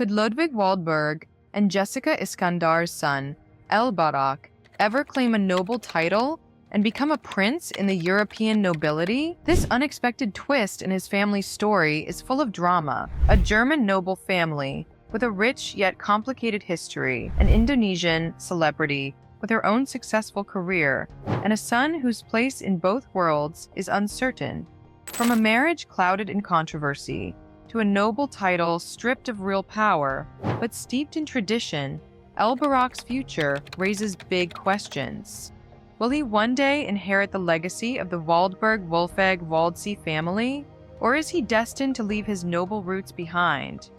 Could Ludwig Waldburg and Jessica Iskandar's son, El-Barak, ever claim a noble title and become a prince in the European nobility? This unexpected twist in his family's story is full of drama. A German noble family with a rich yet complicated history, an Indonesian celebrity with her own successful career, and a son whose place in both worlds is uncertain. From a marriage clouded in controversy to a noble title stripped of real power, but steeped in tradition, El-Barak's future raises big questions. Will he one day inherit the legacy of the Waldburg-Wolfegg-Waldsee family, or is he destined to leave his noble roots behind?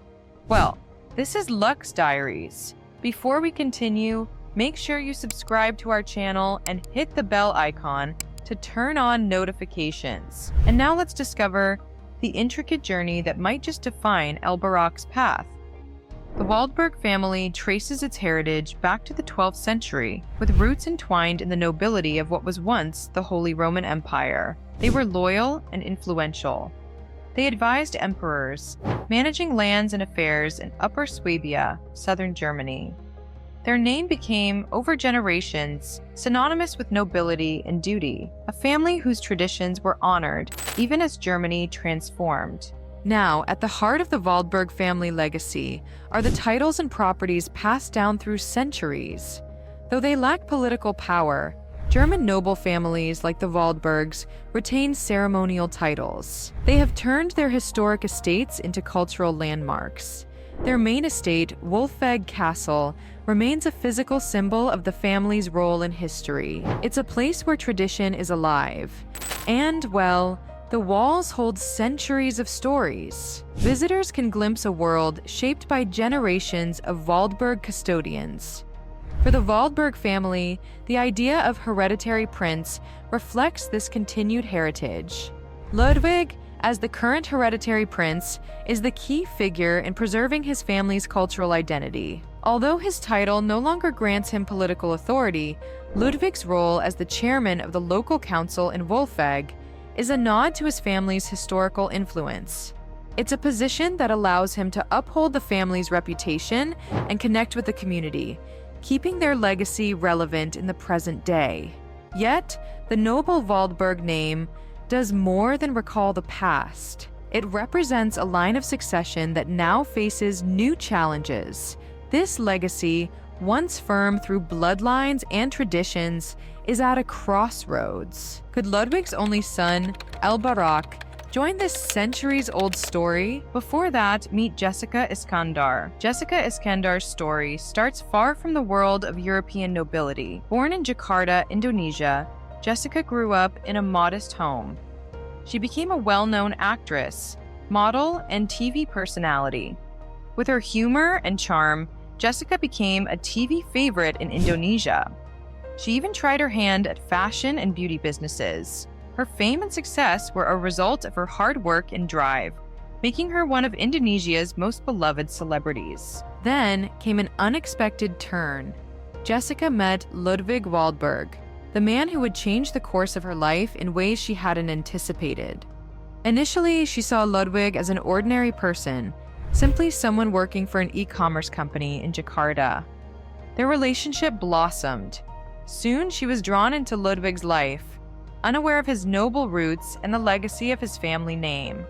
Well, this is Lux Diaries. Before we continue, make sure you subscribe to our channel and hit the bell icon to turn on notifications. And now let's discover the intricate journey that might just define El-Barak's path. The Waldburg family traces its heritage back to the 12th century, with roots entwined in the nobility of what was once the Holy Roman Empire. They were loyal and influential. They advised emperors, managing lands and affairs in Upper Swabia, southern Germany. Their name became, over generations, synonymous with nobility and duty, a family whose traditions were honored even as Germany transformed. Now, at the heart of the Waldburg family legacy are the titles and properties passed down through centuries. Though they lack political power, German noble families like the Waldburgs retain ceremonial titles. They have turned their historic estates into cultural landmarks. Their main estate, Wolfegg Castle, remains a physical symbol of the family's role in history. It's a place where tradition is alive. And, well, the walls hold centuries of stories. Visitors can glimpse a world shaped by generations of Waldburg custodians. For the Waldburg family, the idea of hereditary prince reflects this continued heritage. Ludwig, as the current hereditary prince, is the key figure in preserving his family's cultural identity. Although his title no longer grants him political authority, Ludwig's role as the chairman of the local council in Wolfegg is a nod to his family's historical influence. It's a position that allows him to uphold the family's reputation and connect with the community, keeping their legacy relevant in the present day. Yet, the noble Waldburg name does more than recall the past. It represents a line of succession that now faces new challenges. This legacy, once firm through bloodlines and traditions, is at a crossroads. Could Ludwig's only son, El-Barak, join this centuries-old story? Before that, meet Jessica Iskandar. Jessica Iskandar's story starts far from the world of European nobility. Born in Jakarta, Indonesia, Jessica grew up in a modest home. She became a well-known actress, model, and TV personality. With her humor and charm, Jessica became a TV favorite in Indonesia. She even tried her hand at fashion and beauty businesses. Her fame and success were a result of her hard work and drive, making her one of Indonesia's most beloved celebrities. Then came an unexpected turn. Jessica met Ludwig Waldburg, the man who would change the course of her life in ways she hadn't anticipated. Initially, she saw Ludwig as an ordinary person, simply someone working for an e-commerce company in Jakarta. Their relationship blossomed. Soon, she was drawn into Ludwig's life, unaware of his noble roots and the legacy of his family name.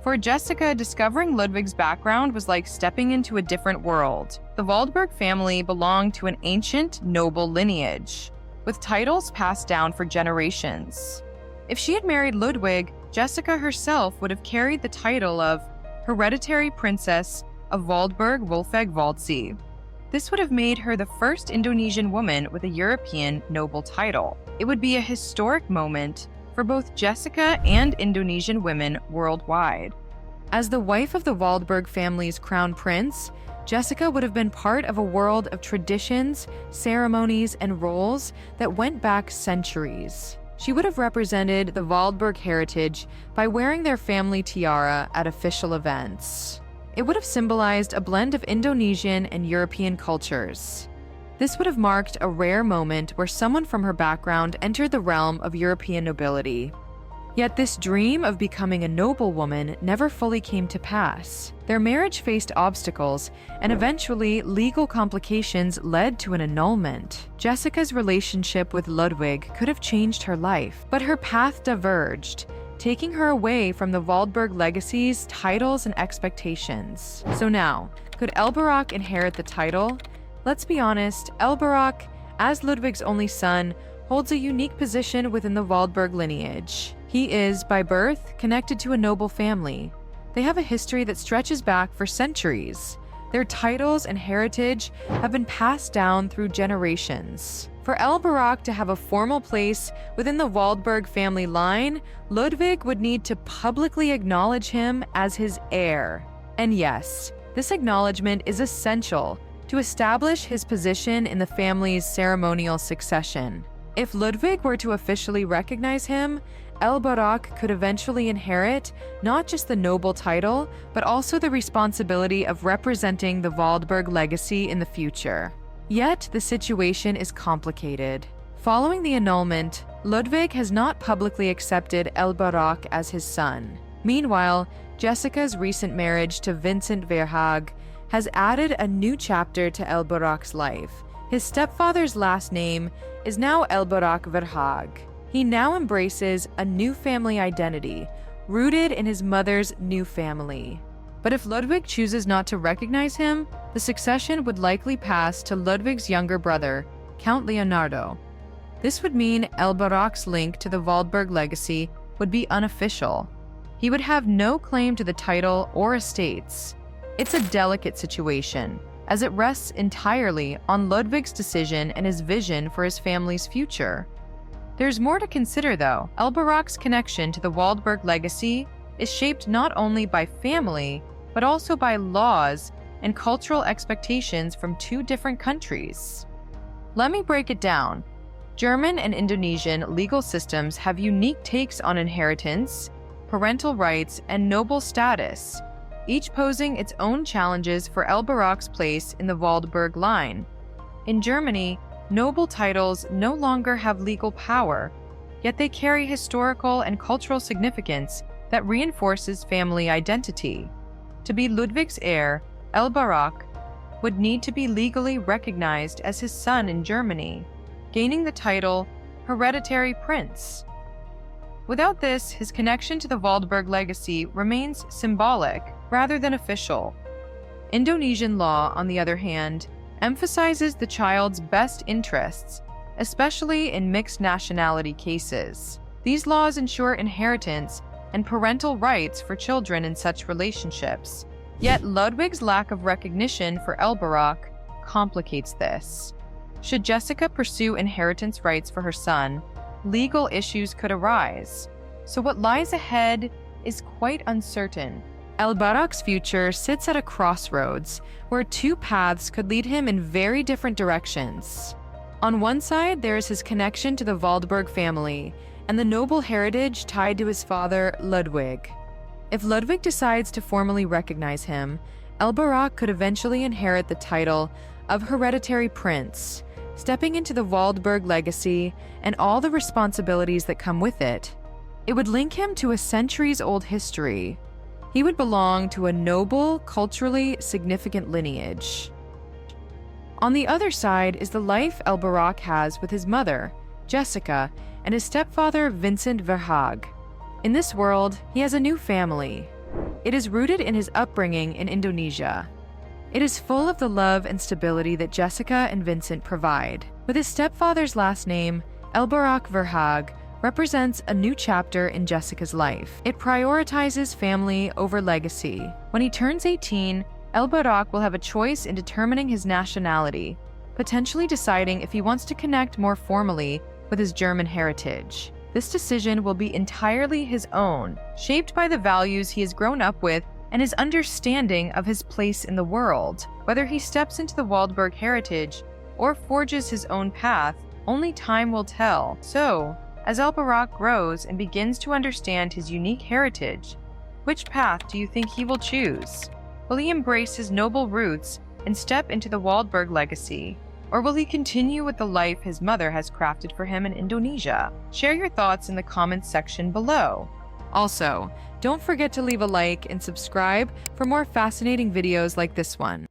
For Jessica, discovering Ludwig's background was like stepping into a different world. The Waldburg family belonged to an ancient, noble lineage, with titles passed down for generations. If she had married Ludwig, Jessica herself would have carried the title of Hereditary Princess of Waldburg-Wolfegg-Waldsee. This would have made her the first Indonesian woman with a European noble title. It would be a historic moment for both Jessica and Indonesian women worldwide. As the wife of the Waldburg family's crown prince, Jessica would have been part of a world of traditions, ceremonies, and roles that went back centuries. She would have represented the Waldburg heritage by wearing their family tiara at official events. It would have symbolized a blend of Indonesian and European cultures. This would have marked a rare moment where someone from her background entered the realm of European nobility. Yet this dream of becoming a noblewoman never fully came to pass. Their marriage faced obstacles, and eventually legal complications led to an annulment. Jessica's relationship with Ludwig could have changed her life, but her path diverged, taking her away from the Waldburg legacy's titles and expectations. So now, could Elbarok inherit the title? Let's be honest, Elbarok, as Ludwig's only son, holds a unique position within the Waldburg lineage. He is, by birth, connected to a noble family. They have a history that stretches back for centuries. Their titles and heritage have been passed down through generations. For Elbarok to have a formal place within the Waldburg family line, Ludwig would need to publicly acknowledge him as his heir. And yes, this acknowledgement is essential to establish his position in the family's ceremonial succession. If Ludwig were to officially recognize him, Elbarok could eventually inherit not just the noble title, but also the responsibility of representing the Waldburg legacy in the future. Yet, the situation is complicated. Following the annulment, Ludwig has not publicly accepted Elbarok as his son. Meanwhile, Jessica's recent marriage to Vincent Verhaag has added a new chapter to Elbarok's life. His stepfather's last name is now Elbarok-Verhaag. He now embraces a new family identity, rooted in his mother's new family. But if Ludwig chooses not to recognize him, the succession would likely pass to Ludwig's younger brother, Count Leonardo. This would mean Elbarok's link to the Waldburg legacy would be unofficial. He would have no claim to the title or estates. It's a delicate situation, as it rests entirely on Ludwig's decision and his vision for his family's future. There's more to consider, though. Elbarok's connection to the Waldburg legacy is shaped not only by family, but also by laws and cultural expectations from two different countries. Let me break it down. German and Indonesian legal systems have unique takes on inheritance, parental rights, and noble status, each posing its own challenges for Elbarok's place in the Waldburg line. In Germany, noble titles no longer have legal power, yet they carry historical and cultural significance that reinforces family identity. To be Ludwig's heir, Elbarok would need to be legally recognized as his son in Germany, gaining the title hereditary prince. Without this, his connection to the Waldburg legacy remains symbolic rather than official. Indonesian law, on the other hand, emphasizes the child's best interests, especially in mixed nationality cases. These laws ensure inheritance and parental rights for children in such relationships. Yet Ludwig's lack of recognition for Elbarok complicates this. Should Jessica pursue inheritance rights for her son, legal issues could arise. So what lies ahead is quite uncertain. Elbarok's future sits at a crossroads where two paths could lead him in very different directions. On one side, there is his connection to the Waldburg family and the noble heritage tied to his father, Ludwig. If Ludwig decides to formally recognize him, Elbarok could eventually inherit the title of hereditary prince, stepping into the Waldburg legacy and all the responsibilities that come with it. It would link him to a centuries-old history. He would belong to a noble, culturally significant lineage. On the other side is the life Elbarok has with his mother, Jessica, and his stepfather, Vincent Verhaag. In this world, he has a new family. It is rooted in his upbringing in Indonesia. It is full of the love and stability that Jessica and Vincent provide. With his stepfather's last name, Elbarok-Verhaag represents a new chapter in Jessica's life. It prioritizes family over legacy. When he turns 18, Elbarok will have a choice in determining his nationality, potentially deciding if he wants to connect more formally with his German heritage. This decision will be entirely his own, shaped by the values he has grown up with and his understanding of his place in the world. Whether he steps into the Waldburg heritage or forges his own path, only time will tell. So, as Elbarok grows and begins to understand his unique heritage, which path do you think he will choose? Will he embrace his noble roots and step into the Waldburg legacy? Or will he continue with the life his mother has crafted for him in Indonesia? Share your thoughts in the comments section below. Also, don't forget to leave a like and subscribe for more fascinating videos like this one.